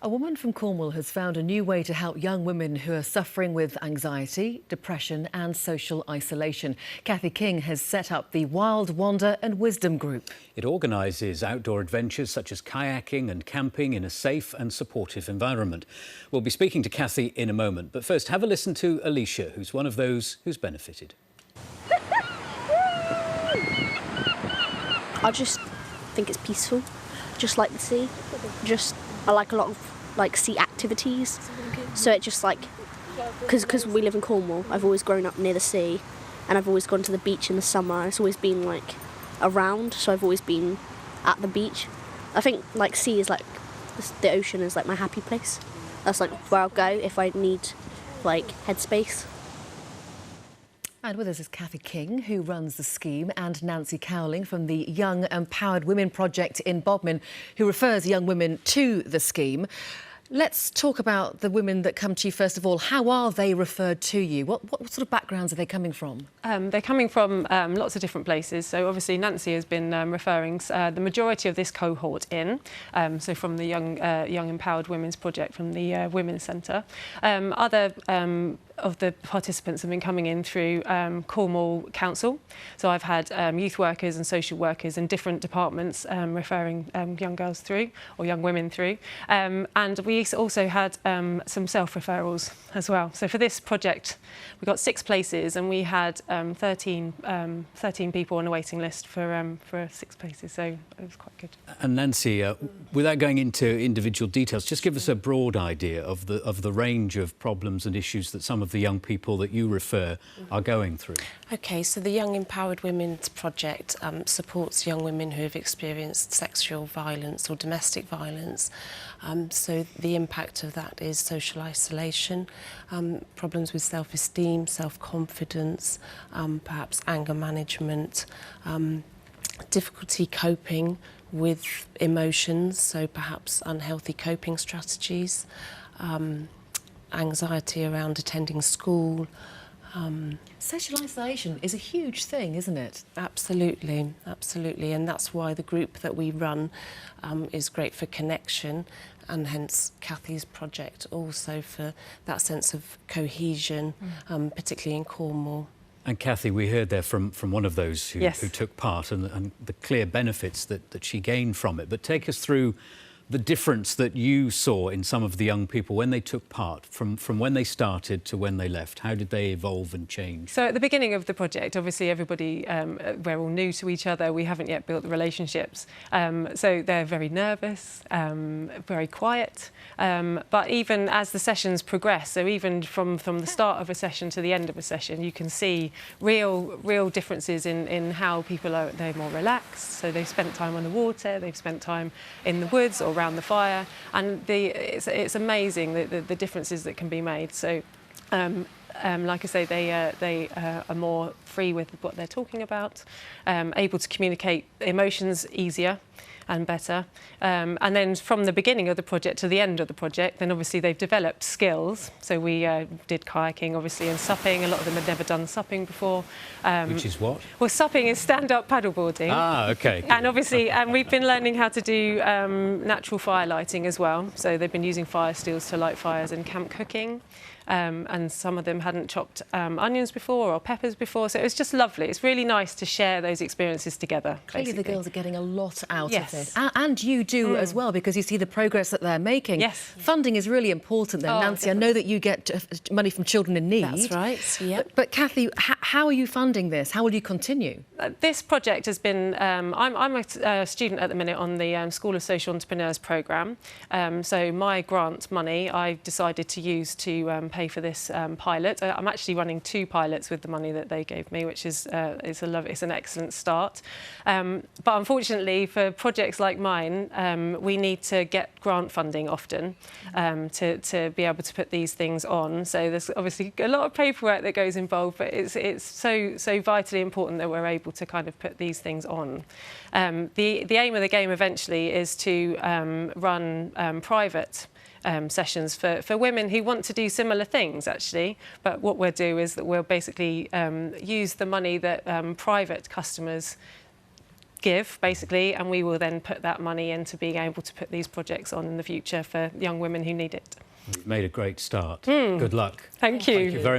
A woman from Cornwall has found a new way to help young women who are suffering with anxiety, depression and social isolation. Cathy King has set up the Wild, Wonder and Wisdom group. It organises outdoor adventures such as kayaking and camping in a safe and supportive environment. We'll be speaking to Cathy in a moment, but first have a listen to Alicia, who's one of those who's benefited. I just think it's peaceful, just like the sea. I like a lot of sea activities, so it just because we live in Cornwall, I've always grown up near the sea, and I've always gone to the beach in the summer. It's always been around, so I've always been at the beach. I think sea is the ocean is my happy place. That's where I'll go if I need headspace. And with us is Cathy King, who runs the scheme, and Nancy Cowling from the Young Empowered Women project in Bodmin, who refers young women to the scheme. Let's talk about the women that come to you first of all. How are they referred to you? What sort of backgrounds are they coming from? They're coming from lots of different places. So obviously Nancy has been referring the majority of this cohort in, so from the Young Empowered Women's project from the Women's Centre. Other of the participants have been coming in through Cornwall Council. So I've had youth workers and social workers in different departments referring young girls through, or young women through. And we also had some self-referrals as well. So for this project, we got 6 places and we had 13 people on a waiting list for 6 places. So it was quite good. And Nancy, without going into individual details, just give us a broad idea of the range of problems and issues that some of the young people that you refer are going through. OK, so the Young Empowered Women's project supports young women who have experienced sexual violence or domestic violence. So the impact of that is social isolation, problems with self-esteem, self-confidence, perhaps anger management, difficulty coping with emotions, so perhaps unhealthy coping strategies, anxiety around attending school. Social isolation is a huge thing, isn't it? Absolutely, absolutely. And that's why the group that we run is great for connection, and hence Cathy's project also for that sense of cohesion, particularly in Cornwall. And Cathy, we heard there from one of those who, Yes. who took part and the clear benefits that she gained from it. But take us through the difference that you saw in some of the young people when they took part, from when they started to when they left. How did they evolve and change? So at the beginning of the project, obviously everybody, we're all new to each other. We haven't yet built the relationships. So they're very nervous, very quiet. But even as the sessions progress, so even from the start of a session to the end of a session, you can see real differences in how people are. They're more relaxed. So they've spent time on the water, they've spent time in the woods or around the fire, and it's amazing the differences that can be made. So like I say, they are more free with what they're talking about, able to communicate emotions easier and better. And then from the beginning of the project to the end of the project, then obviously they've developed skills. So we did kayaking, obviously, and supping. A lot of them had never done supping before. Which is what? Well, supping is stand-up paddleboarding. Ah, OK. And obviously, we've been learning how to do natural fire lighting as well. So they've been using fire steels to light fires and camp cooking. And some of them hadn't chopped onions before or peppers before. So it was just lovely. It's really nice to share those experiences together. Clearly the girls are getting a lot out Yes. of it. And you do as well, because you see the progress that they're making. Yes. Funding is really important then. Oh, Nancy, I know that you get money from Children in Need. That's right, yep. But Cathy, how are you funding this? How will you continue? This project has been... I'm a student at the minute on the School of Social Entrepreneurs programme. So my grant money I've decided to use to pay for this pilot. I'm actually running 2 pilots with the money that they gave me, which is it's an excellent start. But unfortunately, for projects like mine, we need to get grant funding often to be able to put these things on. So there's obviously a lot of paperwork that goes involved, but it's so vitally important that we're able to kind of put these things on. The aim of the game eventually is to run private sessions for women who want to do similar things, actually. But what we'll do is that we'll basically use the money that private customers give, basically, and we will then put that money into being able to put these projects on in the future for young women who need it. You've made a great start. Good luck. Thank you. Thank you very much.